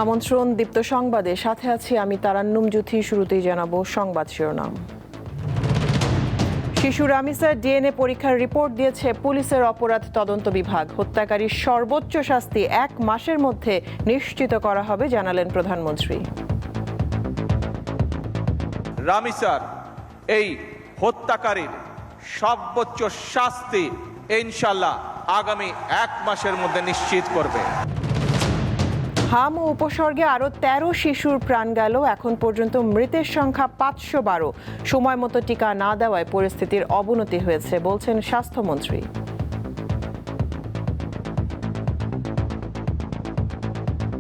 আমন্ত্রণ দীপ্ত সংবাদে, সাথে আছি আমি তারান্নুম জুথি। শুরুতেই জানাবো সংবাদ শিরোনাম। শিশু রামিসার ডিএনএ পরীক্ষার রিপোর্ট দিয়েছে পুলিশের অপরাধ তদন্ত বিভাগ। হত্যাকারীর সর্বোচ্চ শাস্তি 1 মাসের মধ্যে নিশ্চিত করা হবে জানালেন প্রধানমন্ত্রী। রামিসার এই হত্যাকারীর সর্বোচ্চ শাস্তি ইনশাআল্লাহ আগামী 1 মাসের মধ্যে নিশ্চিত করবে। হাম ও উপসর্গে আরও 13 শিশুর প্রাণ গেল। এখন পর্যন্ত মৃতের সংখ্যা 512। সময় মতো টিকা না দেওয়ায় পরিস্থিতির অবনতি হয়েছে বলছেন স্বাস্থ্যমন্ত্রী।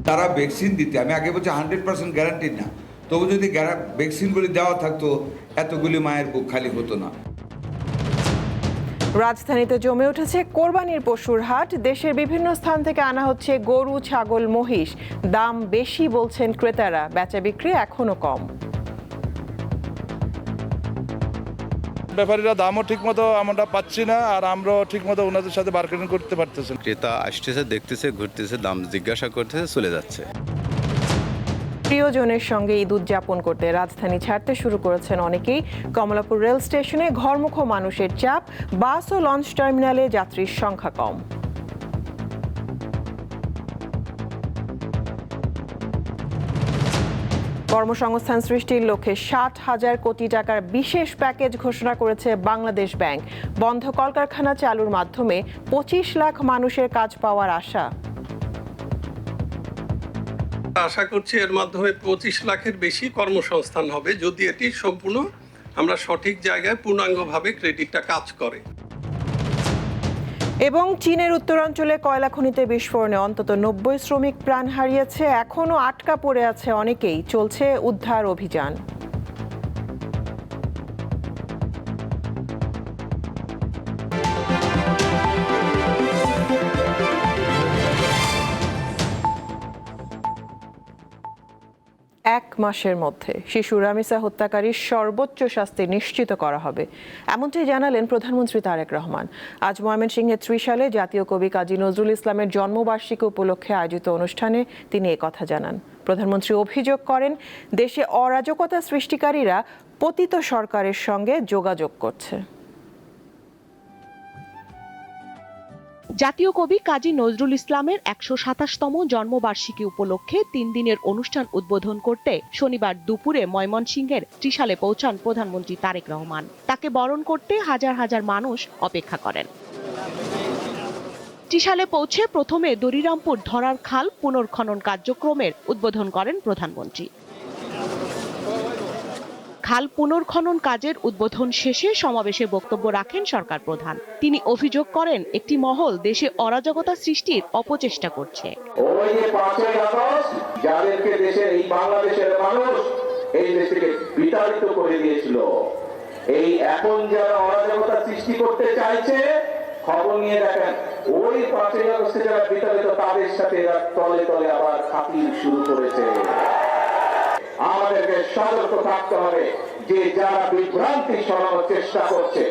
তারা ভ্যাকসিন দিতে, আমি আগে বলছি 100% গ্যারান্টি না, তবু যদি ভ্যাকসিনগুলি দেওয়া থাকতো এতগুলি মায়ের বুক খালি হতো না। রাজধানীতে জমে উঠেছে কোরবানির পশুর হাট। দেশের বিভিন্ন স্থান থেকে আনা হচ্ছে গরু, ছাগল, মহিষ। দাম বেশি বলছেন ক্রেতারা, বেচা বিক্রি এখনো কম। ব্যাপারীরা দামও ঠিকমতো আমরা পাচ্ছি না, আর আমরাও ঠিকমতো ওনাদের সাথে বার্গেনিং করতে পারতেছি না। ক্রেতা আসতেছে, দেখতেছে, ঘুরতেছে, দাম জিজ্ঞাসা করতেছে, চলে যাচ্ছে। প্রিয়জনের সঙ্গে ঈদ উদযাপন করতে রাজধানী ছাড়তে শুরু করেছেন অনেকেই। কমলাপুর রেল স্টেশনে ঘরমুখ মানুষের চাপ। বাস ও লঞ্চ টার্মিনালে যাত্রীর সংখ্যা কম। কর্মসংস্থান সৃষ্টির লক্ষ্যে 60,000 কোটি টাকার বিশেষ প্যাকেজ ঘোষণা করেছে বাংলাদেশ ব্যাংক। বন্ধ কলকারখানা চালুর মাধ্যমে 25 লাখ মানুষের কাজ পাওয়ার আশা। আশা করছি এর মাধ্যমে 25 লাখের বেশি কর্মসংস্থান হবে, যদি এটি সম্পূর্ণ আমরা সঠিক জায়গায় পূর্ণাঙ্গভাবে ক্রেডিটটা কাজ করে। এবং চীনের উত্তরাঞ্চলে কয়লা খনিতে বিস্ফোরণে অন্তত 90 শ্রমিক প্রাণ হারিয়েছে। এখনও আটকা পড়ে আছে অনেকেই। চলছে উদ্ধার অভিযান। এক মাসের মধ্যে শিশু রামিসা হত্যাকারীর সর্বোচ্চ শাস্তি নিশ্চিত করা হবে, এমনটি জানালেন প্রধানমন্ত্রী তারেক রহমান। আজ ময়মনসিংহের ত্রিশালে জাতীয় কবি কাজী নজরুল ইসলামের জন্মবার্ষিকী উপলক্ষে আয়োজিত অনুষ্ঠানে তিনি একথা জানান। প্রধানমন্ত্রী অভিযোগ করেন, দেশে অরাজকতা সৃষ্টিকারীরা পতিত সরকারের সঙ্গে যোগাযোগ করছে। জাতীয় কবি কাজী নজরুল ইসলামের 127তম জন্মবার্ষিকী উপলক্ষে 3 দিনের অনুষ্ঠান উদ্বোধন করতে শনিবার দুপুরে ময়মনসিংহের ত্রিশালে পৌঁছান প্রধানমন্ত্রী তারেক রহমান। তাকে বরণ করতে হাজার হাজার মানুষ অপেক্ষা করেন। ত্রিশালে পৌঁছে প্রথমে দরিরামপুর ধরার খাল পুনর্খনন কার্যক্রমের উদ্বোধন করেন প্রধানমন্ত্রী। খাল পুনর্খনন কাজের উদ্বোধন শেষে সমাবেশে বক্তব্য রাখেন সরকার প্রধান। তিনি অভিযোগ করেন, একটি মহল দেশে অরাজকতা সৃষ্টির অপচেষ্টা করছে। ওই যে 5ই আগস্ট যাদেরকে দেশের এই বাংলাদেশের মানুষ এই দেশ থেকে বিতাড়িত করে দিয়েছিল, এই এখন যারা অরাজকতা সৃষ্টি করতে চাইছে, খবর নিয়ে দেখেন ওই 5ই আগস্টে যারা বিতাড়িত তাদের সাথে এরা তলে তলে আবার খাতির শুরু করেছে। আমাদেরকে সতর্ক থাকতে হবে যে যারা বিভ্রান্তি ছড়ানোর চেষ্টা করছে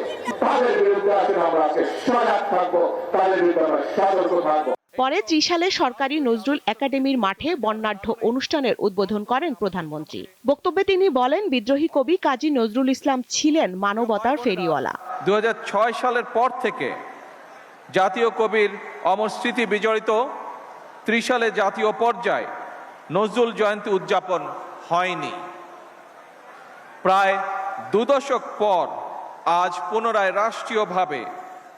তাদের বিরুদ্ধে আসলে আমরা আজকে সজাগ থাকবো, তাদের বিরুদ্ধে আমরা সতর্ক থাকবো। পরে ত্রিশালে সরকারি নজরুল একাডেমির মাঠে বর্ণাঢ্য অনুষ্ঠানের উদ্বোধন করেন প্রধানমন্ত্রী। বক্তব্যে তিনি বলেন, বিদ্রোহী কবি কাজী নজরুল ইসলাম ছিলেন মানবতার ফেরিওয়ালা। 2006 সালের পর থেকে জাতীয় কবির অমর স্মৃতি বিজড়িত ত্রিশালে জাতীয় পর্যায়ে নজরুল জয়ন্তী উদযাপন হয়নি। প্রায় 2 দশক পর আজ পুনরায় রাষ্ট্রীয়ভাবে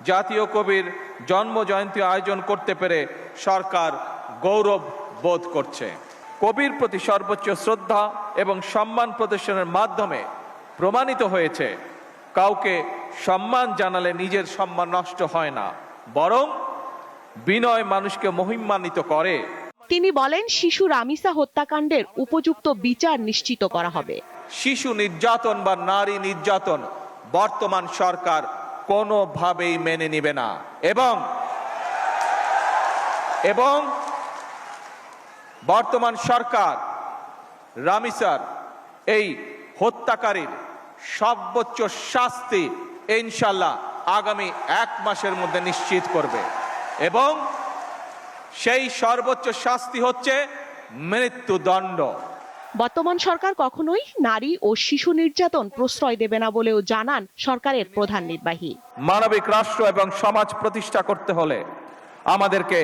জাতীয় কবির জন্ম জয়ন্তী আয়োজন করতে পেরে সরকার গৌরব বোধ করছে। কবির প্রতি সর্বোচ্চ শ্রদ্ধা এবং সম্মান প্রদর্শনের মাধ্যমে প্রমাণিত হয়েছে, কাউকে সম্মান জানালে নিজের সম্মান নষ্ট হয় না, বরং বিনয় মানুষকে মহিমান্বিত করে। তিনি বলেন, শিশু রামিসা হত্যাকাণ্ডের উপযুক্ত বিচার নিশ্চিত করা হবে। শিশু নির্যাতন বা নারী নির্যাতন বর্তমান সরকার কোনোভাবেই মেনে নেবে না, এবং বর্তমান সরকার রামিসার এই হত্যাকারীর সর্বোচ্চ শাস্তি ইনশাআল্লাহ আগামী 1 মাসের মধ্যে নিশ্চিত করবে। এবং সেই সর্বোচ্চ শাস্তি হচ্ছে মৃত্যুদণ্ড। বর্তমান সরকার কখনোই নারী ও শিশু নির্যাতন প্রশ্রয় দেবে না বলেও জানান সরকারের প্রধান নির্বাহী। মানবিক রাষ্ট্র এবং সমাজ প্রতিষ্ঠা করতে হলে আমাদেরকে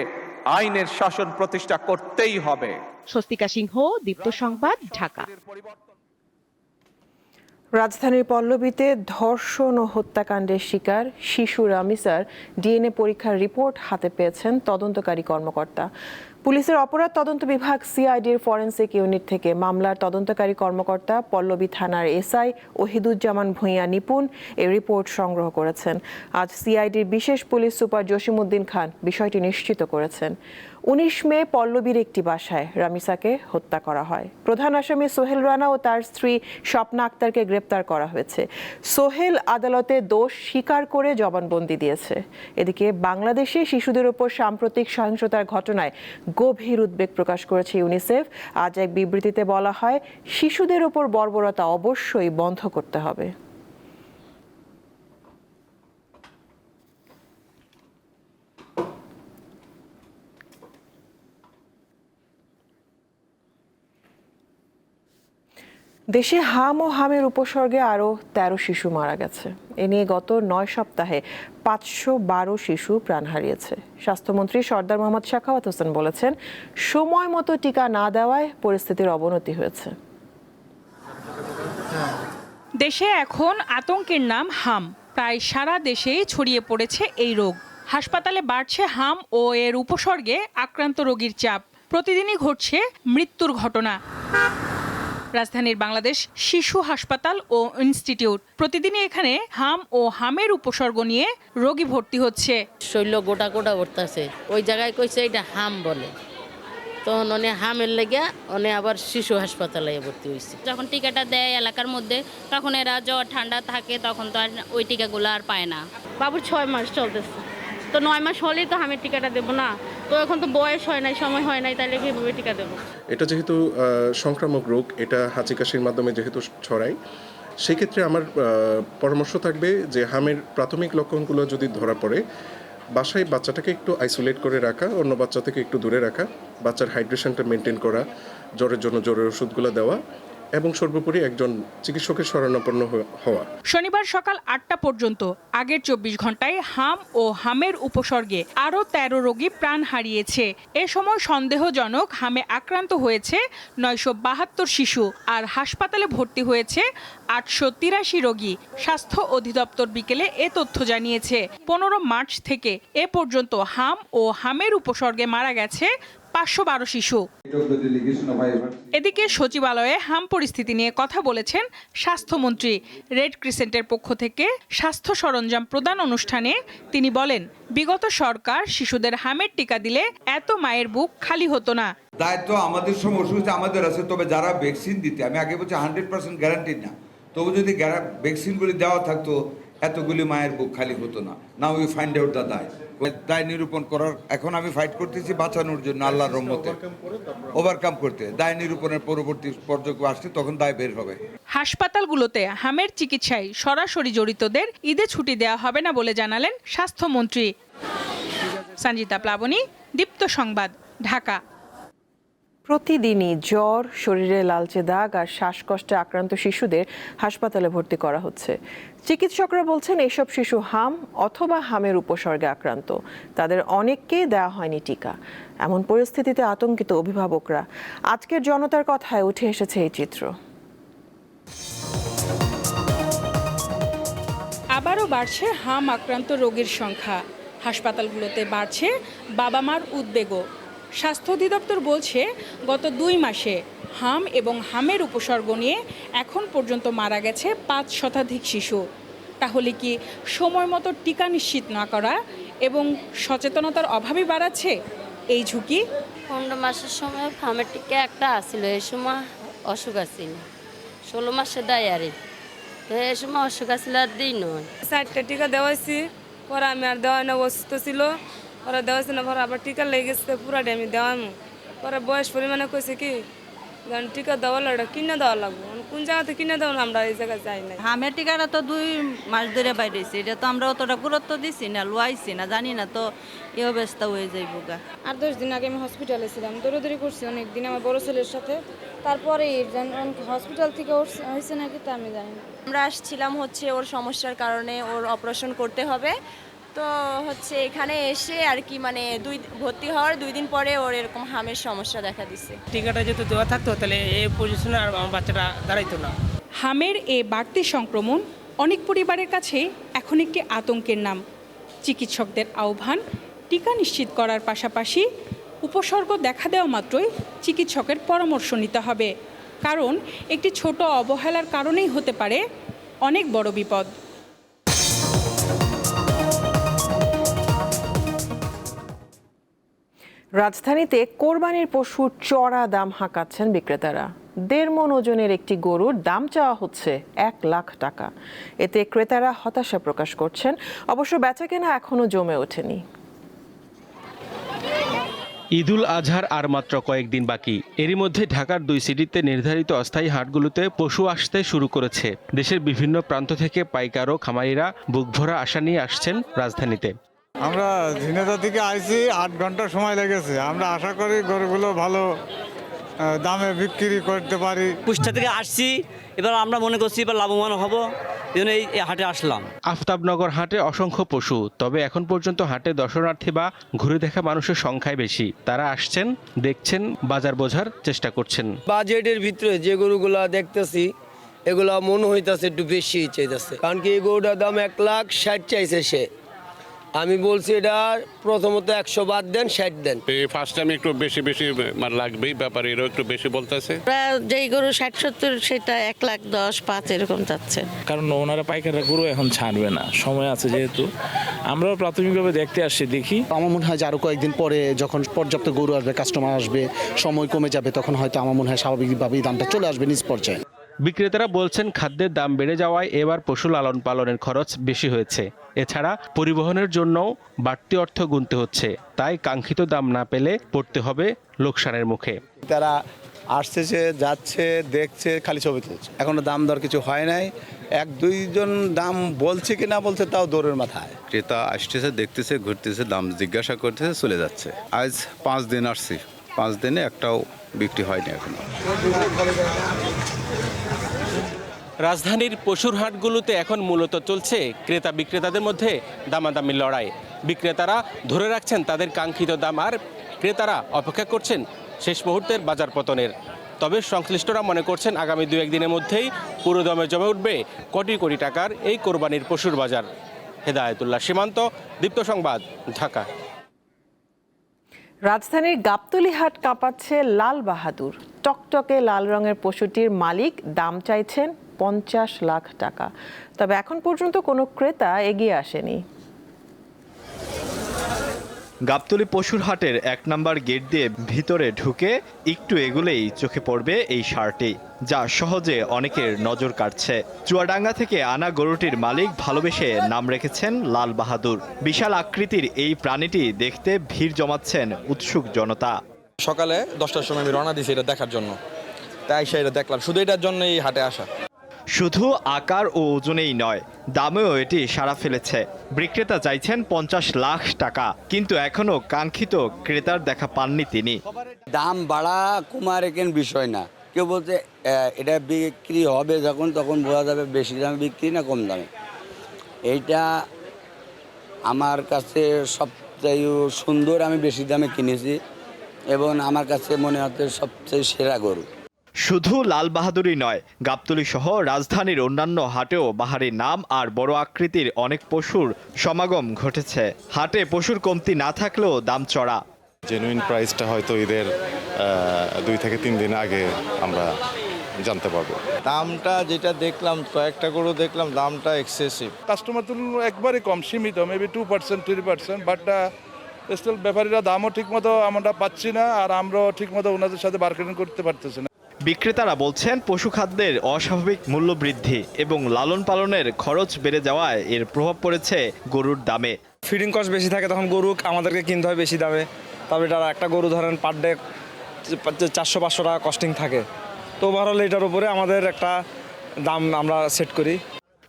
আইনের শাসন প্রতিষ্ঠা করতেই হবে। স্বস্তিকা সিংহ, দীপ্ত সংবাদ, ঢাকা। রাজধানীর পল্লবীতে ধর্ষণ ও হত্যাকাণ্ডের শিকার শিশু রামিসার ডিএনএ পরীক্ষার রিপোর্ট হাতে পেয়েছেন তদন্তকারী কর্মকর্তা। পুলিশের অপরাধ তদন্ত বিভাগ সিআইডির ফরেনসিক ইউনিট থেকে মামলার তদন্তকারী কর্মকর্তা পল্লবী থানার এসআই ওহিদুজ্জামান ভূঁইয়া নিপুণ এই রিপোর্ট সংগ্রহ করেছেন। আজ সিআইডির বিশেষ পুলিশ সুপার জসিমউদ্দিন খান বিষয়টি নিশ্চিত করেছেন। 19 মে পল্লবীর একটি বাসায় রামিসাকে হত্যা করা হয়। প্রধান আসামি সোহেল রানা ও তার স্ত্রী স্বপ্না আক্তারকে গ্রেপ্তার করা হয়েছে। সোহেল আদালতে দোষ স্বীকার করে জবানবন্দি দিয়েছে। এদিকে বাংলাদেশে শিশুদের উপর সাম্প্রতিক সহিংসতার ঘটনায় গভীর উদ্বেগ প্রকাশ করেছে ইউনিসেফ। আজ এক বিবৃতিতে বলা হয়, শিশুদের উপর বর্বরতা অবশ্যই বন্ধ করতে হবে। দেশে হাম ও হামের উপসর্গে আরও 13 শিশু মারা গেছে। এ নিয়ে গত 9 সপ্তাহে 512 শিশু প্রাণ হারিয়েছে। স্বাস্থ্যমন্ত্রী সরদার মোহাম্মদ সাখাওয়াত হোসেন বলেছেন, সময় মতো টিকা না দেওয়ায় পরিস্থিতির অবনতি হয়েছে। দেশে এখন আতঙ্কের নাম হাম। প্রায় সারা দেশেই ছড়িয়ে পড়েছে এই রোগ। হাসপাতালে বাড়ছে হাম ও এর উপসর্গে আক্রান্ত রোগীর চাপ। প্রতিদিনই ঘটছে মৃত্যুর ঘটনা। রাজধানীর বাংলাদেশ শিশু হাসপাতাল ও ইনস্টিটিউট, প্রতিদিনই এখানে হাম ও হামের উপসর্গ নিয়ে রোগী ভর্তি হচ্ছে। শৈল গোটা গোটা ভরতেছে, ওই জায়গায় কইছে এটা হাম বলে, তখন অনেক হামের লেগে অনেক আবার শিশু হাসপাতালে ভর্তি হয়েছে। যখন টিকাটা দেয় এলাকার মধ্যে, তখন এরা জ্বর ঠান্ডা থাকে, তখন তো আর ওই টিকাগুলো আর পায় না। বাবুর 6 মাস চলতেছে, তো 9 মাস হলেই তো হামের টিকাটা দেবো না, তো এখন তো বয়স হয় নাই, সময় হয় নাই, তাহলে কিভাবে টিকা দেবো? এটা যেহেতু সংক্রামক রোগ, এটা হাঁচি কাশির মাধ্যমে যেহেতু ছড়ায়, সেক্ষেত্রে আমার পরামর্শ থাকবে যে হামের প্রাথমিক লক্ষণগুলো যদি ধরা পড়ে, বাসায় বাচ্চাটাকে একটু আইসোলেট করে রাখা, অন্য বাচ্চা থেকে একটু দূরে রাখা, বাচ্চার হাইড্রেশনটা মেনটেন করা, জ্বরের জন্য জ্বরের ওষুধগুলো দেওয়া এবং সর্বোপরি একজন চিকিৎসকের শরণাপন্ন হওয়া। শনিবার সকাল 8টা পর্যন্ত আগের 24 ঘন্টায় হাম ও হামের উপসর্গে আরও 13 রোগী প্রাণ হারিয়েছে। এ সময় সন্দেহজনক হামে আক্রান্ত হয়েছে 972 শিশু, আর হাসপাতালে ভর্তি হয়েছে 883 রোগী। স্বাস্থ্য অধিদপ্তর বিকেলে এ তথ্য জানিয়েছে। 15 মার্চ থেকে এ পর্যন্ত হাম ও হামের উপসর্গে মারা গেছে 512 শিশু। এদিকে সচিবালয়ে হাম পরিস্থিতি নিয়ে কথা বলেছেন স্বাস্থ্যমন্ত্রী। রেড ক্রিসেন্টের পক্ষ থেকে স্বাস্থ্য সরঞ্জাম প্রদান অনুষ্ঠানে তিনি বলেন, বিগত সরকার শিশুদের হামের টিকা দিলে এত মায়ের বুক খালি হতো না। দায়িত্ব আমাদের সময় ওষুধ আমাদের আছে, তবে যারা ভ্যাকসিন দিতে, আমি আগে বলছি 100% গ্যারান্টি না, তবু যদি ভ্যাকসিনগুলি দেওয়া থাকতো এতগুলি মায়ের বুক খালি হতো না। Now we find out the দায় নিরূপণ করার এখন আমি ফাইট করতেছি বাঁচানোর জন্য, আল্লাহর রহমতে ওভারকাম করতে। দায় নিরূপণের পরবর্তী পর্যায়ে আসছে, তখন দায় বের হবে। হাসপাতালগুলোতে হামের চিকিৎসায় সরাসরি জড়িতদের ঈদে ছুটি দেওয়া হবে না বলে জানালেন স্বাস্থ্যমন্ত্রী। সঞ্জিতা প্লাবনী, দীপ্ত সংবাদ, ঢাকা। প্রতিদিনই জ্বর, শরীরে লালচে দাগ আর শ্বাসকষ্টে আক্রান্ত শিশুদের হাসপাতালে ভর্তি করা হচ্ছে। চিকিৎসকরা বলছেন, এসব শিশু হাম অথবা হামের উপসর্গে আক্রান্ত। তাদের অনেককেই দেওয়া হয়নি টিকা। এমন পরিস্থিতিতে আতঙ্কিত অভিভাবকরা। আজকের জনতার কথায় উঠে এসেছে এই চিত্র। আবারও বাড়ছে হাম আক্রান্ত রোগীর সংখ্যা। হাসপাতালগুলোতে বাড়ছে বাবা মার উদ্বেগও। স্বাস্থ্য অধিদপ্তর বলছে, গত 2 মাসে হাম এবং হামের উপসর্গ নিয়ে এখন পর্যন্ত মারা গেছে 5 শতাধিক শিশু। তাহলে কি সময় মতো টিকা নিশ্চিত না করা এবং সচেতনতার অভাবই বাড়াচ্ছে এই ঝুঁকি? 15 মাসের সময় হামের টিকা একটা আসছিল, এই সময় অসুখ আসছিল। 16 মাসে দেয় আরে, তো এই সময় অসুখ আসছিল আর দিই নয়। 4টা টিকা দেওয়াইছি, পরে আমি আর দেওয়া না, অসুস্থ ছিল, পরে দেওয়াইছি না, পরে আবার টিকা লেগে গেছে, পুরাটি আমি দেওয়াম। পরে বয়স পরিমাণে কইছে কি টিকা দেওয়া লাগবে, কিনে দেওয়া লাগবে, কোন জায়গাতে কিনে দেবো আমরা এই জায়গায় যাই না। হামের টিকাটা তো 2 মাস ধরে বাইরেছি, এটা তো আমরা অতটা গুরুত্ব দিছি না, লুয়াইছি না, জানি না তো এই অবস্থা হয়ে যাইব গা। 8-10 দিন আগে আমি হসপিটালে ছিলাম, দৌড়াদৌড়ি করছি অনেক দিন আমার বড় ছেলের সাথে, তারপরে হসপিটাল থেকে হয়েছে নাকি তা আমি জানি না। আমরা আসছিলাম হচ্ছে ওর সমস্যার কারণে ওর অপারেশন করতে হবে, তো হচ্ছে এখানে এসে আর কি মানে ভর্তি হওয়ার 2 দিন পরে ওর এরকম হামের সমস্যা দেখা দিছে। টিকাটা যদি দেওয়া থাকতো তাহলে এই পজিশনে আর আমার বাচ্চাটা দাঁড়াইতো না। হামের এই বাড়তি সংক্রমণ অনেক পরিবারের কাছে এখন একটি আতঙ্কের নাম। চিকিৎসকদের আহ্বান, টিকা নিশ্চিত করার পাশাপাশি উপসর্গ দেখা দেওয়া মাত্রই চিকিৎসকের পরামর্শ নিতে হবে, কারণ একটি ছোট অবহেলার কারণেই হতে পারে অনেক বড় বিপদ। রাজধানীতে কোরবানির পশুর চড়া দাম হাঁকাচ্ছেন বিক্রেতারা। 1.5 মণ ওজনের একটি গরুর দাম চাওয়া হচ্ছে 1 লাখ টাকা। এতে ক্রেতারা হতাশা প্রকাশ করছেন। অবশ্য বেচাকেনা এখনো জমে ওঠেনি। ঈদুল আজহার আর মাত্র কয়েকদিন বাকি। এরই মধ্যে ঢাকার 2 সিটিতে নির্ধারিত অস্থায়ী হাটগুলোতে পশু আসতে শুরু করেছে। দেশের বিভিন্ন প্রান্ত থেকে পাইকার ও খামারিরা বুকভরা আশা নিয়ে আসছেন রাজধানীতে। আমরা ঝিনাইদহ থেকে আইছি, 8 ঘন্টা সময় লেগেছে। আমরা আশা করি গরুগুলো ভালো দামে বিক্রি করতে পারি। কুষ্টিয়া থেকে আসছি, এবার আমরা মনে করছি এবার লাভবান হব, এই জন্য এই হাটে আসলাম। আফতাবনগর হাটে অসংখ্য পশু, তবে এখন পর্যন্ত হাটে দর্শনার্থী বা ঘুরে দেখা মানুষের সংখ্যাই বেশি। তারা আসছেন, দেখছেন, বাজার বোঝার চেষ্টা করছেন। বাজেটের ভিতরে যে গরুগুলা দেখতেছি এগুলা মনে হইতেছে একটু বেশি চাইতেছে, কারণ কি এই গরুটার দাম 1,60,000 চাইছে সে। আমি বলছি এটা প্রথমত 100 বাদ দেন, 60 দেন। ফার্স্ট টাইম একটু বেশি লাগবেই, ব্যাপারীরও একটু বেশি বলতেছে। যেই গরু 60-70 সেটা 1,10,5 এরকম যাচ্ছে, কারণ ওনারা পাইকাররা গরু এখন ছাড়বে না, সময় আছে যেহেতু। আমরাও প্রাথমিকভাবে দেখতে আসছি, দেখি। আমার মনে হয় যে আরো কয়েকদিন পরে যখন পর্যাপ্ত গরু আসবে, কাস্টমার আসবে, সময় কমে যাবে, তখন হয়তো আমার মনে হয় স্বাভাবিকভাবেই দামটা চলে আসবে নিজ পর্যায়ে। বিক্রেতারা বলছেন খাদ্যের দাম বেড়ে যাওয়ায় এবার পশু লালন পালনের খরচ বেশি হয়েছে। এছাড়া পরিবহনের জন্যও বাড়তি অর্থ গুনতে হচ্ছে, তাই কাঙ্ক্ষিত দাম না পেলে পড়তে হবে লোকসানের মুখে। তারা আসছে, যাচ্ছে, দেখছে, খালি ছবি তুলছে, এখনো দাম দর কিছু হয় নাই। 1-2 জন দাম বলছে কি না বলছে তাও দৌড়ের মাথায়। ক্রেতা আসতেছে, দেখতেছে, ঘুরতেছে, দাম জিজ্ঞাসা করতেছে, চলে যাচ্ছে। আজ 5 দিন আসছি, 5 দিনে একটাও বিক্রি হয়নি এখনো। রাজধানীর পশুর হাটগুলোতে এখন মূলত চলছে ক্রেতা বিক্রেতাদের মধ্যে দামাদামি লড়াই। বিক্রেতারা ধরে রাখছেন তাদের কাঙ্ক্ষিত দাম, আর ক্রেতারা অপেক্ষা করছেন শেষ মুহূর্তের বাজার পতনের। তবে সংশ্লিষ্টরা মনে করছেন আগামী 2-1 দিনের মধ্যেই পুরো দমে জমে উঠবে কোটি কোটি টাকার এই কোরবানির পশুর বাজার। হেদায়েতুল্লাহ সীমান্ত, দীপ্ত সংবাদ, ঢাকা। রাজধানীর গাবতলী হাট কাঁপাচ্ছে লাল বাহাদুর। টকটকে লাল রঙের পশুটির মালিক দাম চাইছেন 50 লাখ টাকা। তবে এখন পর্যন্ত কোনো ক্রেতা এগিয়ে আসেনি। গাবতলী পশুর হাটের 1 নম্বর গেট দিয়ে ভিতরে ঢুকে একটু এগুলেই চোখে পড়বে এই ষাঁড়টি, যা সহজে অনেকের নজর কাটছে। চুয়াডাঙ্গা থেকে আনা গরুটির মালিক ভালোবেসে নাম রেখেছেন লাল বাহাদুর। বিশাল আকৃতির এই প্রাণীটি দেখতে ভিড় জমাচ্ছেন উৎসুক জনতা। সকালে 10টার সময় আমি রওনা দিয়েছি এটা দেখার জন্য, তাই সেটা দেখলাম, শুধু এটার জন্য এই হাটে আসা। শুধু আকার ও ওজনেই নয়, দামেও এটি সাড়া ফেলেছে। বিক্রেতা চাইছেন 50 লাখ টাকা, কিন্তু এখনো কাঙ্ক্ষিত ক্রেতার দেখা পাননি তিনি। দাম বাড়া কমার এখানে বিষয় না, কেউ বলছে এটা বিক্রি হবে যখন তখন বোঝা যাবে বেশি দামে বিক্রি না কম দামে। এইটা আমার কাছে সবচেয়ে সুন্দর, আমি বেশি দামে কিনেছি এবং আমার কাছে মনে হচ্ছে সবচেয়ে সেরা গরু। শুধু লাল বাহাদুরই নয়, গাবতলী সহ রাজধানীর অন্যান্য হাটেও বাহারি নাম আর বড় আকৃতির অনেক পশুর সমাগম ঘটেছে। হাটে পশুর কমতি না থাকলেও দাম চড়া। জেনুইন প্রাইসটা হয়তো ঈদের 2 থেকে 3 দিন আগে আমরা জানতে পারবো। দামটা যেটা দেখলাম, কয়েকটা গরু দেখলাম, দামটা এক্সেসিভ। কাস্টমার তুলনা একবারে কম, সীমিত, মেবি 2%, 3%, বাট স্টিল ব্যাপারীরা দামও ঠিকমতো আমরা পাচ্ছি না, আর আমরাও ঠিকমতো ওনাদের সাথে বার্গেনিং করতে পারতেছি না। বিক্রেতারা বলছেন পশু খাদ্যের অস্বাভাবিক মূল্য বৃদ্ধি এবং লালন পালনের খরচ বেড়ে যাওয়ায় এর প্রভাব পড়েছে গরুর দামে। ফিডিং কস্ট বেশি থাকে, তখন গরু আমাদেরকে কিনতে হয় বেশি দামে। তবে এটা একটা গরু ধরেন পার ডে 400-500 টাকা কস্টিং থাকে, তো ওভারঅল এটার উপরে আমাদের একটা দাম আমরা সেট করি।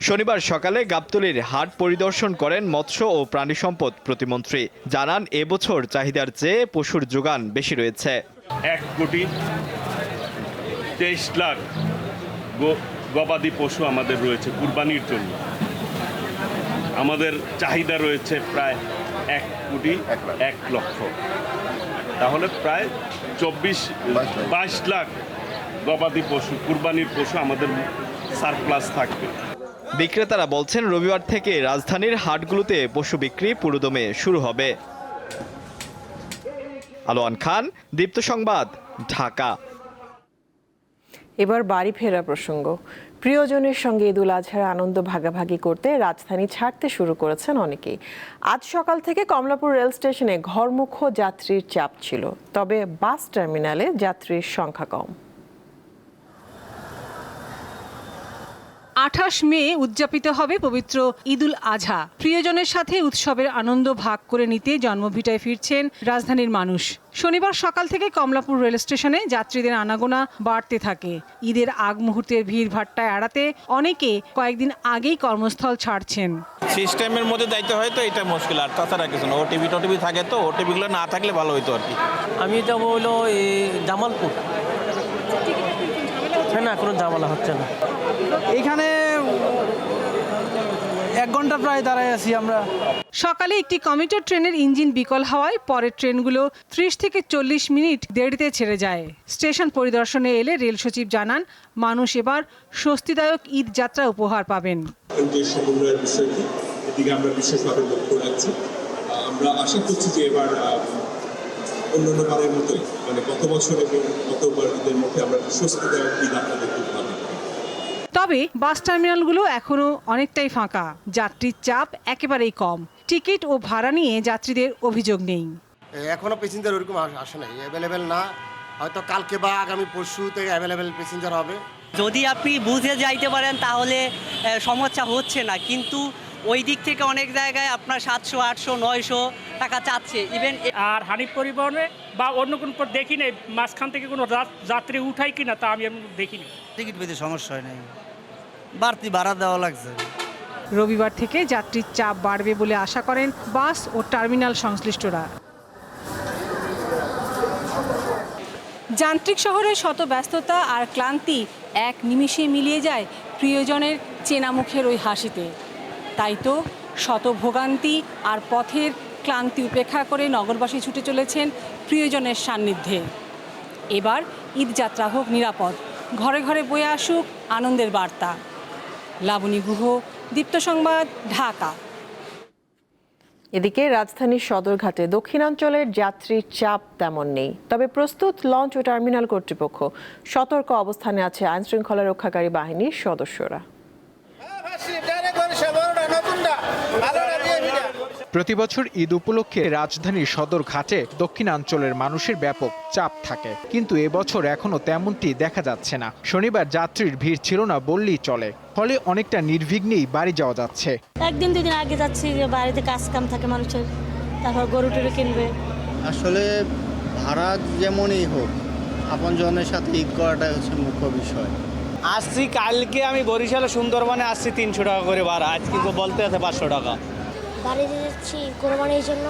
শনিবার সকালে গাবতলীর হাট পরিদর্শন করেন মৎস্য ও প্রাণী সম্পদ প্রতিমন্ত্রী। জানান এবছর চাহিদার চেয়ে পশুর যোগান বেশি রয়েছে। 1,23,00,000 গবাদি পশু আমাদের রয়েছে কুরবানির জন্য। আমাদের চাহিদা রয়েছে প্রায় 1,01,00,000, তাহলে প্রায় 22 লাখ গবাদি পশু কুরবানির পশু আমাদের সারপ্লাস থাকবে। বিক্রেতারা বলছেন রবিবার থেকে রাজধানীর হাটগুলোতে পশু বিক্রি পুরোদমে শুরু হবে। আলোয়ান খান, দীপ্ত সংবাদ, ঢাকা। এবার বাড়ি ফেরা প্রসঙ্গ। প্রিয়জনের সঙ্গে ঈদুল আজহার আনন্দ ভাগাভাগি করতে রাজধানী ছাড়তে শুরু করেছেন অনেকেই। আজ সকাল থেকে কমলাপুর রেল স্টেশনে ঘরমুখ যাত্রীর চাপ ছিল, তবে বাস টার্মিনালে যাত্রীর সংখ্যা কম। 28 মে উদযাপিত হবে পবিত্র ঈদুল আজহা। প্রিয়জনের সাথে উৎসবের আনন্দ ভাগ করে নিতে জন্মভিটায় ফিরছেন রাজধানীর মানুষ। শনিবার সকাল থেকে কমলাপুর রেল স্টেশনে যাত্রীদের আনাগোনা বাড়তে থাকে। ঈদের আগ মুহূর্তের ভিড়ভাট্টায় এড়াতে অনেকে কয়েকদিন আগেই কর্মস্থল ছাড়ছেন। সিস্টেমের মধ্যে যাইতে হয় তো এটা মুশকিল, আর তাছাড়া কিছু না। ওটিভি থাকে তো, ওটিভিগুলো না থাকলে ভালো হইতো আর কি। আমি যাবো হলো এই জামালপুর। না, কোনো ঝামেলা হচ্ছে না। এখানে 1 ঘন্টা প্রায় দাঁড়ায় আছি আমরা। সকালে একটি কমিউটার ট্রেনের ইঞ্জিন বিকল হওয়ায় পরের ট্রেনগুলো 30 থেকে 40 মিনিট দেরিতে ছেড়ে যায়। স্টেশন পরিদর্শনে এলে রেল সচিব জানান, মানুষ এবার স্বস্তিদায়ক ঈদ যাত্রা উপহার পাবেন। সমন্বয়ের বিষয়টি এদিকে আমরা বিশেষভাবে লক্ষ্য রাখছি। আমরা আশা করছি যে এবার অন্যান্য বারের মতোই, মানে গত বছর এবং গতবার ঈদের মধ্যে আমরা স্বস্তিদায়ক ঈদ আপনাদের খুব ভালো। তবে বাস টার্মিনালগুলো এখনো অনেকটাই ফাঁকা, যাত্রীর চাপ একেবারেই কম। টিকিট ও ভাড়া নিয়ে যাত্রীদের অভিযোগ নেই। এখনো প্যাসেঞ্জার ওরকম আসে নাই, অ্যাভেলেবেল না। হয়তো কালকে বা আগামী পরশু থেকে অ্যাভেলেবেল প্যাসেঞ্জার হবে। যদি আপনি বুঝে যাইতে পারেন তাহলে সমস্যা হচ্ছে না, কিন্তু ওই দিক থেকে অনেক জায়গায় আপনার 700, 800, 900 টাকা চাচ্ছে। ইভেন আর হানিফ পরিবহনে বা অন্য কোনো দেখি নেই মাঝখান থেকে কোনো যাত্রী উঠাই কিনা, তা আমি দেখিনি। টিকিট পেতে সমস্যা হয় নাই, বাড়তি ভাড়া দেওয়া লাগছে। রবিবার থেকে যাত্রীর চাপ বাড়বে বলে আশা করেন বাস ও টার্মিনাল সংশ্লিষ্টরা। যান্ত্রিক শহরের শত ব্যস্ততা আর ক্লান্তি এক নিমিষে মিলিয়ে যায় প্রিয়জনের চেনা মুখের ওই হাসিতে। তাই তো শত ভোগান্তি আর পথের ক্লান্তি উপেক্ষা করে নগরবাসী ছুটে চলেছেন প্রিয়জনের সান্নিধ্যে। এবার ঈদযাত্রা হোক নিরাপদ, ঘরে ঘরে বয়ে আসুক আনন্দের বার্তা। লাবণী গুহ, দীপ্ত সংবাদ, ঢাকা। এদিকে রাজধানীর সদরঘাটে দক্ষিণাঞ্চলের যাত্রীর চাপ তেমন নেই, তবে প্রস্তুত লঞ্চ ও টার্মিনাল কর্তৃপক্ষ। সতর্ক অবস্থানে আছে আইনশৃঙ্খলা রক্ষাকারী বাহিনীর সদস্যরা। প্রতিবছর ঈদ উপলক্ষে রাজধানীর সদরঘাটে দক্ষিণাঞ্চলের মানুষের ব্যাপক চাপ থাকে, কিন্তু এবছর এখনো তেমনটি দেখা যাচ্ছে না। শনিবার যাত্রীর ভিড় ছিল না বললেই চলে, ফলে অনেকটা নির্বিঘ্নেই বাড়ি যাওয়া যাচ্ছে। একদিন দুদিন আগে যাচ্ছি, বাড়িতে কাজ কাম থাকে মানুষের, তারপর গরু টরু কিনবে। আসলে ভাড়া যেমনই হোক, আপনজনের সাথে ঈদ করাটাই হচ্ছে মুখ্য বিষয়। আসছি কালকে, আমি বরিশালে সুন্দরবনে আসছি 300 টাকা করে ভাড়া, আজকে বলতে আছে 500 টাকা। বাড়িতে যাচ্ছি কোরবানির জন্য,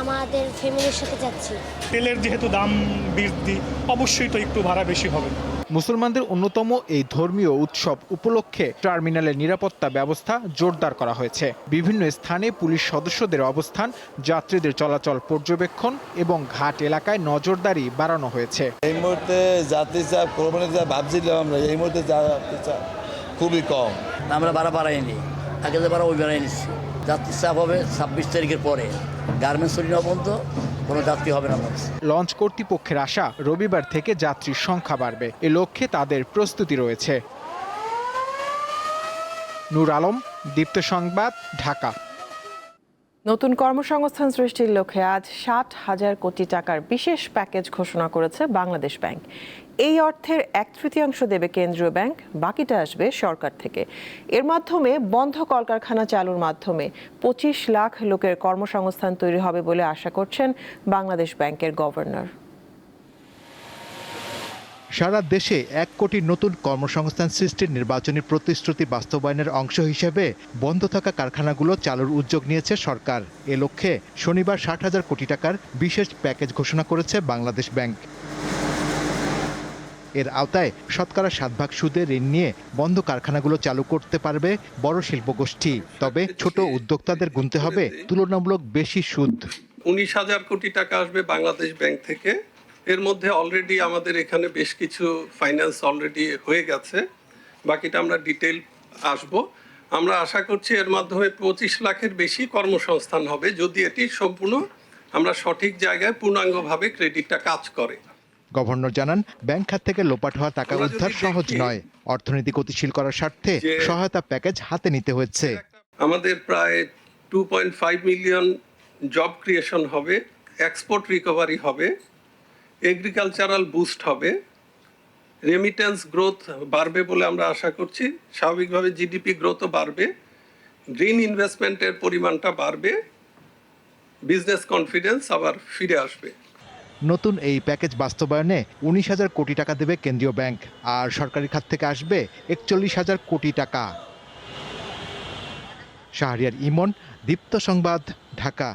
আমাদের ফ্যামিলির সাথে যাচ্ছি। তেলের যেহেতু দাম বৃদ্ধি, অবশ্যই তো একটু ভাড়া বেশি হবে। মুসলমানদের অন্যতম এই ধর্মীয় উৎসব উপলক্ষে টার্মিনালের নিরাপত্তা ব্যবস্থা জোরদার করা হয়েছে। বিভিন্ন স্থানে পুলিশ সদস্যদের অবস্থান, যাত্রীদের চলাচল পর্যবেক্ষণ এবং ঘাট এলাকায় নজরদারি বাড়ানো হয়েছে। এই মুহূর্তে যাত্রী চাপ কোরবানির যা ভাবছিলাম আমরা, এই মুহূর্তে যাত্রী চাপ খুবই কম। আমরা ভাড়া বাড়াইনি, আগে যে ভাড়া ওই বাড়াই নিচ্ছি। যাত্রীর চাপ হবে 26 তারিখের পরে, গার্মেন্টস ছুটি না পর্যন্ত কোনো যাত্রী হবে না। লঞ্চ কর্তৃপক্ষের আশা রবিবার থেকে যাত্রীর সংখ্যা বাড়বে, এ লক্ষ্যে তাদের প্রস্তুতি রয়েছে। নূর আলম, দীপ্ত সংবাদ, ঢাকা। নতুন কর্মসংস্থান সৃষ্টির লক্ষ্যে আজ 60,000 কোটি টাকার বিশেষ প্যাকেজ ঘোষণা করেছে বাংলাদেশ ব্যাংক। এই অর্থের 1/3 দেবে কেন্দ্রীয় ব্যাংক, বাকিটা আসবে সরকার থেকে। এর মাধ্যমে বন্ধ কলকারখানা চালুর মাধ্যমে 25 লাখ লোকের কর্মসংস্থান তৈরি হবে বলে আশা করছেন বাংলাদেশ ব্যাংকের গভর্নর। সারা দেশে 1 কোটি নতুন কর্মসংস্থান সৃষ্টির নির্বাচনী প্রতিশ্রুতি বাস্তবায়নের অংশ হিসেবে বন্ধ থাকা কারখানাগুলো চালুর উদ্যোগ নিয়েছে সরকার। এ লক্ষ্যে শনিবার 60,000 কোটি টাকার বিশেষ প্যাকেজ ঘোষণা করেছে বাংলাদেশ ব্যাংক। এর আওতায় শতকরা 7 সুদে ঋণ নিয়ে বন্ধ কারখানাগুলো চালু করতে পারবে বড় শিল্পগোষ্ঠী। তবে ছোট উদ্যোক্তাদের গুনতে হবে তুলনামূলক বেশি সুদ। 19,000 কোটি টাকা আসবে বাংলাদেশ ব্যাংক থেকে। এর মধ্যে অলরেডি আমাদের এখানে বেশ কিছু ফাইন্যান্স অলরেডি হয়ে গেছে, বাকিটা আমরা ডিটেইল আসব। আমরা আশা করছি এর মাধ্যমে 25 লাখের বেশি কর্মসংস্থান হবে, যদি এটি সম্পূর্ণ আমরা সঠিক জায়গায় পূর্ণাঙ্গভাবে ক্রেডিটটা কাজ করে। গভর্নর জানান, ব্যাংক খাত থেকে লোপাট হওয়া টাকা উদ্ধার সহজ নয়। অর্থনীতি গতিশীল করার স্বার্থে সহায়তা প্যাকেজ হাতে নিতে হচ্ছে। আমাদের প্রায় 2.5 মিলিয়ন জব ক্রিয়েশন হবে, এক্সপোর্ট রিকভারি হবে, এগ্রিকালচারাল বুস্ট হবে, রেমিটেন্স গ্রোথ বাড়বে বলে আমরা আশা করছি। স্বাভাবিকভাবে জিডিপি গ্রোথও বাড়বে, গ্রিন ইনভেস্টমেন্টের পরিমাণটা বাড়বে, বিজনেস কনফিডেন্স আবার ফিরে আসবে। নতুন এই প্যাকেজ বাস্তবায়নে 19,000 কোটি টাকা দেবে কেন্দ্রীয় ব্যাংক, আর সরকারি খাত থেকে আসবে 41,000 কোটি টাকা। শাহরিয়ার ইমন, দীপ্ত সংবাদ, ঢাকা।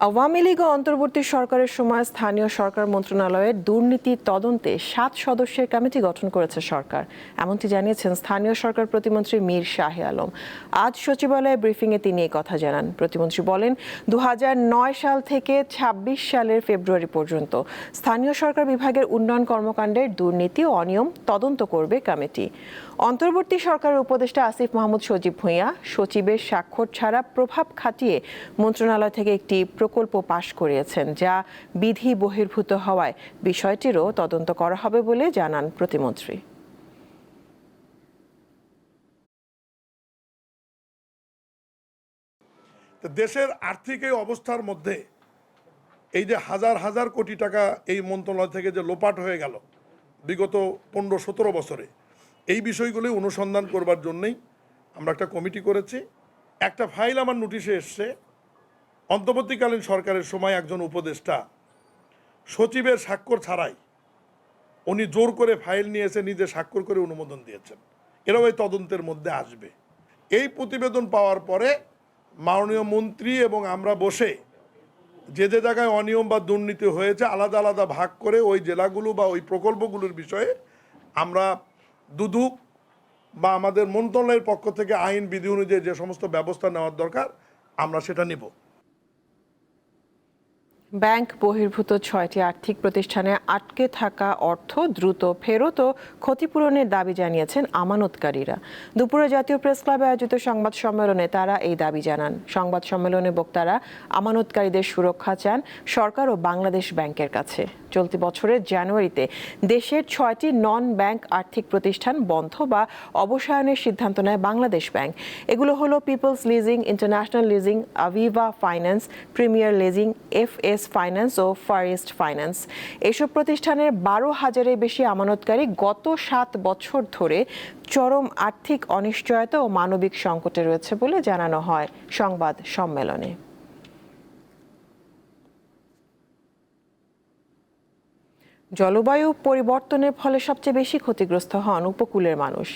আওয়ামী লীগ ও অন্তর্বর্তী সরকারের সময় স্থানীয় সরকার মন্ত্রণালয়ের দুর্নীতি তদন্তে 7 সদস্যের কমিটি গঠন করেছে সরকার। এমনটি জানিয়েছেন স্থানীয় সরকার প্রতিমন্ত্রী মীর শাহে আলম। আজ সচিবালয়ে ব্রিফিংয়ে তিনি এই কথা জানান। প্রতিমন্ত্রী বলেন, 2009 সাল থেকে 26 সালের ফেব্রুয়ারি পর্যন্ত স্থানীয় সরকার বিভাগের উন্নয়ন কর্মকাণ্ডের দুর্নীতি ও অনিয়ম তদন্ত করবে কমিটি। অন্তর্বর্তী সরকারের উপদেষ্টা আসিফ মাহমুদ সজীব ভূঁইয়া সচিবের স্বাক্ষর ছাড়া প্রভাব খাটিয়ে মন্ত্রণালয় থেকে একটি প্রকল্প পাশ করিয়েছেন, যা বিধি বহির্ভূত হওয়ায় বিষয়টিরও তদন্ত করা হবে বলে জানান প্রতিমন্ত্রী। দেশের আর্থিক এই অবস্থার মধ্যে এই যে হাজার হাজার কোটি টাকা এই মন্ত্রণালয় থেকে যে লোপাট হয়ে গেল বিগত 15-17 বছরে, এই বিষয়গুলি অনুসন্ধান করবার জন্যই আমরা একটা কমিটি করেছি। একটা ফাইল আমার নোটিশে এসছে, অন্তর্বর্তীকালীন সরকারের সময় একজন উপদেষ্টা সচিবের স্বাক্ষর ছাড়াই উনি জোর করে ফাইল নিয়ে এসে নিজে স্বাক্ষর করে অনুমোদন দিয়েছেন। এরাও এই তদন্তের মধ্যে আসবে। এই প্রতিবেদন পাওয়ার পরে মাননীয় মন্ত্রী এবং আমরা বসে যে যে জায়গায় অনিয়ম বা দুর্নীতি হয়েছে আলাদা আলাদা ভাগ করে ওই জেলাগুলো বা ওই প্রকল্পগুলোর বিষয়ে আমরা দুদক বা আমাদের মন্ত্রণালয়ের পক্ষ থেকে আইন বিধি অনুযায়ী যে সমস্ত ব্যবস্থা নেওয়ার দরকার আমরা সেটা নেব। ব্যাংক বহির্ভূত 6টি আর্থিক প্রতিষ্ঠানে আটকে থাকা অর্থ দ্রুত ফেরত ও ক্ষতিপূরণের দাবি জানিয়েছেন আমানতকারীরা। দুপুরে জাতীয় প্রেস ক্লাবে আয়োজিত সংবাদ সম্মেলনে তারা এই দাবি জানান। সংবাদ সম্মেলনে বক্তারা আমানতকারীদের সুরক্ষা চান সরকার ও বাংলাদেশ ব্যাংকের কাছে। চলতি বছরের জানুয়ারিতে দেশের 6টি নন ব্যাংক আর্থিক প্রতিষ্ঠান বন্ধ বা অবসায়নের সিদ্ধান্ত নেয় বাংলাদেশ ব্যাংক। এগুলো হলো Peoples leasing, international leasing, Aviva finance, premier leasing, FS finance ও ফার ইস্ট ফাইন্যান্স। এসব প্রতিষ্ঠানের 12,000-এর বেশি আমানতকারী গত 7 বছর ধরে চরম আর্থিক অনিশ্চয়তা ও মানবিক সংকটে রয়েছে বলে জানানো হয় সংবাদ সম্মেলনে। জলবায়ু পরিবর্তনের ফলে সবচেয়ে বেশি ক্ষতিগ্রস্ত হন উপকূলের মানুষ।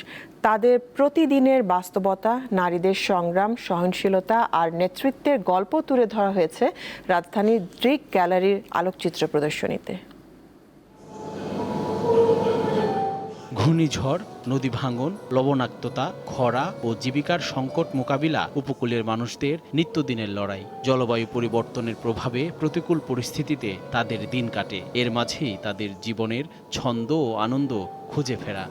তাদের প্রতিদিনের বাস্তবতা, নারীদের সংগ্রাম, সহনশীলতা আর নেতৃত্বের গল্প তুলে ধরা হয়েছে রাজধানীর ড্রিক গ্যালারির আলোকচিত্র প্রদর্শনীতে। ঘূর্ণিঝড়, নদী ভাঙন, লবণাক্ততা, খরা ও জীবিকার সংকট মোকাবিলা উপকূলের মানুষদের নিত্যদিনের লড়াই। জলবায়ু পরিবর্তনের প্রভাবে প্রতিকূল পরিস্থিতিতে তাদের দিন কাটে। এর মাঝেই তাদের জীবনের ছন্দ ও আনন্দ খুঁজে ফেরা।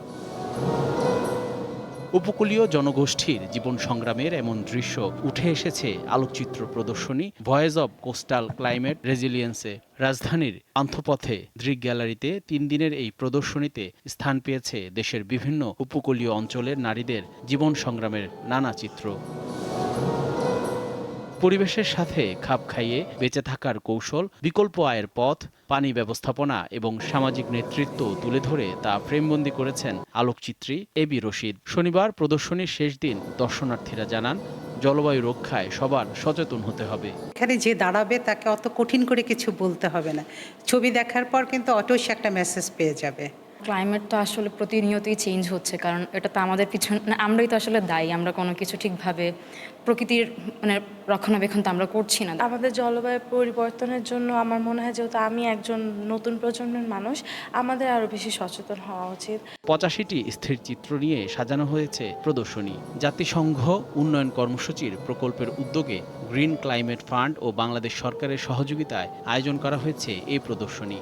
উপকূলীয় জনগোষ্ঠীর জীবন সংগ্রামের এমন দৃশ্য উঠে এসেছে আলোকচিত্র প্রদর্শনী ভয়েস অব কোস্টাল ক্লাইমেট রেজিলিয়েন্সে। রাজধানীর আন্থপথে ড্রিক গ্যালারিতে 3 দিনের এই প্রদর্শনীতে স্থান পেয়েছে দেশের বিভিন্ন উপকূলীয় অঞ্চলের নারীদের জীবন সংগ্রামের নানা চিত্র। পরিবেশের সাথে খাপ খাইয়ে বেঁচে থাকার কৌশল, বিকল্প আয়ের পথ, পানি ব্যবস্থাপনা এবং সামাজিক নেতৃত্ব তুলে ধরে তা ফ্রেমবন্দি করেছেন আলোকচিত্রী এবি রশিদ। শনিবার প্রদর্শনীর শেষ দিন দর্শনার্থীরা জানান, জলবায়ু রক্ষায় সবার সচেতন হতে হবে। এখানে যে দাঁড়াবে তাকে অত কঠিন করে কিছু বলতে হবে না, ছবি দেখার পর কিন্তু অটোই সে একটা মেসেজ পেয়ে যাবে। ক্লাইমেট তো আসলে প্রতিনিয়তই চেঞ্জ হচ্ছে, কারণ এটা তো আমাদের পিছনে আমরাই তো আসলে দায়ী। আমরা কোনো কিছু ঠিকভাবে প্রকৃতির রক্ষণাবেক্ষণ তো আমরা করছি না। আমাদের জলবায়ু পরিবর্তনের জন্য আমার মনে হয়, যেহেতু আমি একজন নতুন প্রজন্মের মানুষ, আমাদের আরও বেশি সচেতন হওয়া উচিত। 85টি স্থির চিত্র নিয়ে সাজানো হয়েছে প্রদর্শনী। জাতিসংঘ উন্নয়ন কর্মসূচির প্রকল্পের উদ্যোগে গ্রিন ক্লাইমেট ফান্ড ও বাংলাদেশ সরকারের সহযোগিতায় আয়োজন করা হয়েছে এই প্রদর্শনী।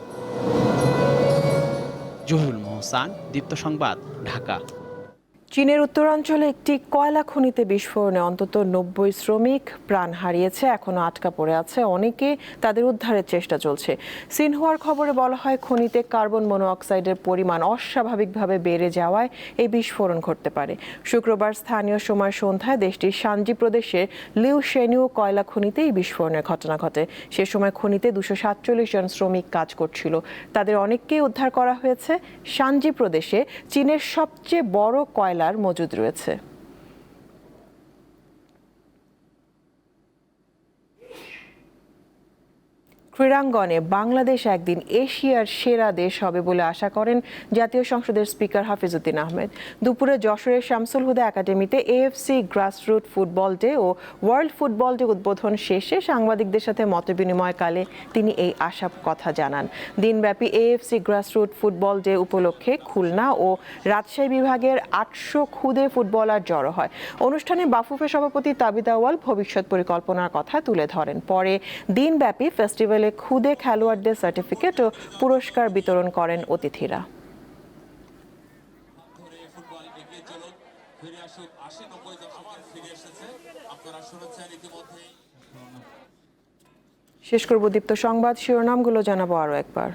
জহিরুল মোহসান, দীপ্ত সংবাদ, ঢাকা। চীনের উত্তরাঞ্চলে একটি কয়লা খনিতে বিস্ফোরণে অন্তত 90 শ্রমিক প্রাণ হারিয়েছে। এখনো আটকা পড়ে আছে অনেকে, তাদের উদ্ধারের চেষ্টা চলছে। সিনহুয়ার খবরে বলা হয়, খনিতে কার্বন মনোঅক্সাইডের পরিমাণ অস্বাভাবিকভাবে বেড়ে যাওয়ায় এই বিস্ফোরণ ঘটতে পারে। শুক্রবার স্থানীয় সময় সন্ধ্যায় দেশটির শানজি প্রদেশের লিউ শেনিউ কয়লা খনিতে এই বিস্ফোরণের ঘটনা ঘটে। সে সময় খনিতে 247 জন শ্রমিক কাজ করছিল। তাদের অনেককেই উদ্ধার করা হয়েছে। শানজি প্রদেশে চীনের সবচেয়ে বড় কয়লার মজুদ রয়েছে। ক্রীড়াঙ্গনে বাংলাদেশ একদিন এশিয়ার সেরা দেশ হবে বলে আশা করেন জাতীয় সংসদের স্পিকার হাফিজউদ্দিন আহমেদ। দুপুরে যশোরের শামসুল হুদা একাডেমিতে এএফসি গ্রাসরুট ফুটবল ডে ও ওয়ার্ল্ড ফুটবল ডে উদ্বোধন শেষে সাংবাদিকদের সাথে মতবিনিময়কালে তিনি এই আশা কথা জানান। দিনব্যাপী এএফসি গ্রাসরুট ফুটবল ডে উপলক্ষে খুলনা ও রাজশাহী বিভাগের 800 খুদে ফুটবলার জড়ো হয়। অনুষ্ঠানে বাফুফে সভাপতি তাবিদ আউয়াল ভবিষ্যৎ পরিকল্পনার কথা তুলে ধরেন। পরে দিনব্যাপী ফেস্টিভ্যালে খুদে খেলোয়াড়দের সার্টিফিকেট ও পুরস্কার বিতরণ করেন অতিথিরা। শেষ করব দীপ্ত সংবাদ, শিরোনামগুলো জানাবো আরো একবার।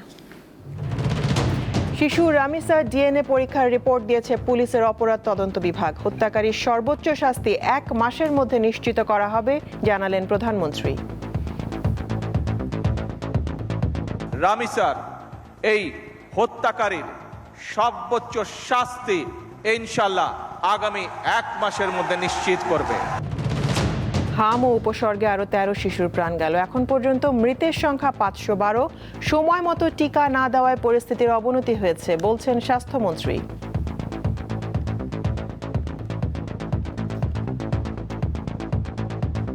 শিশু রামিসার ডিএনএ পরীক্ষার রিপোর্ট দিয়েছে পুলিশের অপরাধ তদন্ত বিভাগ। হত্যাকারীর সর্বোচ্চ শাস্তি 1 মাসের মধ্যে নিশ্চিত করা হবে, জানালেন প্রধানমন্ত্রী। রামিসার এই হত্যাকারীর সর্বোচ্চ শাস্তি ইনশাআল্লাহ আগামী 1 মাসের মধ্যে নিশ্চিত করবে। হাম ও উপসর্গে আরো 13 শিশুর প্রাণ গেল। এখন পর্যন্ত মৃতের সংখ্যা 512। সময় মতো টিকা না দেওয়ায় পরিস্থিতির অবনতি হয়েছে, বলছেন স্বাস্থ্যমন্ত্রী।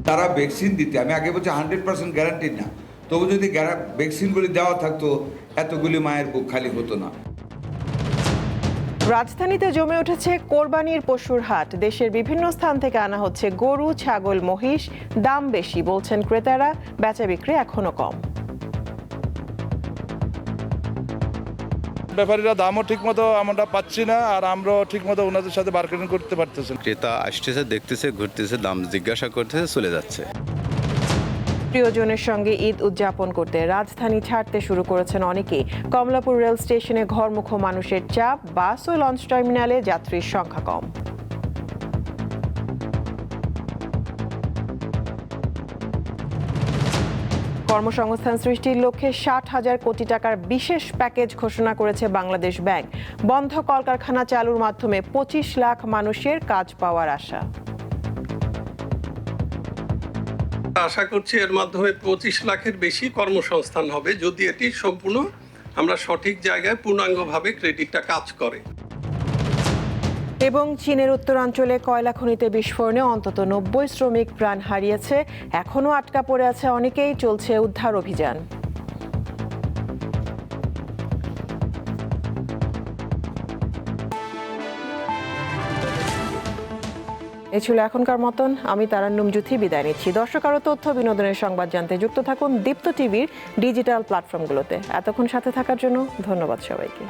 তারা ভ্যাকসিন দিতে, আমি আগে বলছি 100% গ্যারান্টি না, তবু যদি ভ্যাকসিনগুলি দেওয়া থাকতো এতগুলি মায়ের বুক খালি হতো না। রাজধানীতে জমে উঠেছে কোরবানির পশুর হাট। দেশের বিভিন্ন স্থান থেকে আনা হচ্ছে গরু, ছাগল, মহিষ। দাম বেশি, বলছেন ক্রেতারা। বেচা বিক্রি এখনো কম। ব্যাপারীরা দামও ঠিকমতো আমরা পাচ্ছি না, আর আমরাও ঠিকমতো ওনাদের সাথে বার্গেনিং করতে পারতেছি না। ক্রেতা আসতেছে, দেখতেছে, ঘুরতেছে, দাম জিজ্ঞাসা করতেছে, চলে যাচ্ছে। প্রিয়জনের সঙ্গে ঈদ উদযাপন করতে রাজধানী ছাড়তে শুরু করেছেন অনেকেই। কমলাপুর রেল স্টেশনে ঘরমুখো মানুষের চাপ, বাস ও লঞ্চ টার্মিনালে যাত্রীর সংখ্যা কম। কর্মসংস্থান সৃষ্টির লক্ষ্যে 60,000 কোটি টাকার বিশেষ প্যাকেজ ঘোষণা করেছে বাংলাদেশ ব্যাংক। বন্ধ কলকারখানা চালুর মাধ্যমে 25 লাখ মানুষের কাজ পাওয়ার আশা। আশা করছি এর মাধ্যমে 25 লাখের বেশি কর্মসংস্থান হবে, যদি এটি সম্পূর্ণ আমরা সঠিক জায়গায় পূর্ণাঙ্গভাবে ক্রেডিটটা কাজ করে। এবং চীনের উত্তরাঞ্চলে কয়লা খনিতে বিস্ফোরণে অন্তত 90 শ্রমিক প্রাণ হারিয়েছে। এখনো আটকা পড়ে আছে অনেকেই, চলছে উদ্ধার অভিযান। এ ছিল এখনকার মতন। আমি তারান্নুম জুথি বিদায় নিচ্ছি। দর্শক, আরও তথ্য বিনোদনের সংবাদ জানতে যুক্ত থাকুন দীপ্ত টিভির ডিজিটাল প্ল্যাটফর্মগুলোতে। এতক্ষণ সাথে থাকার জন্য ধন্যবাদ সবাইকে।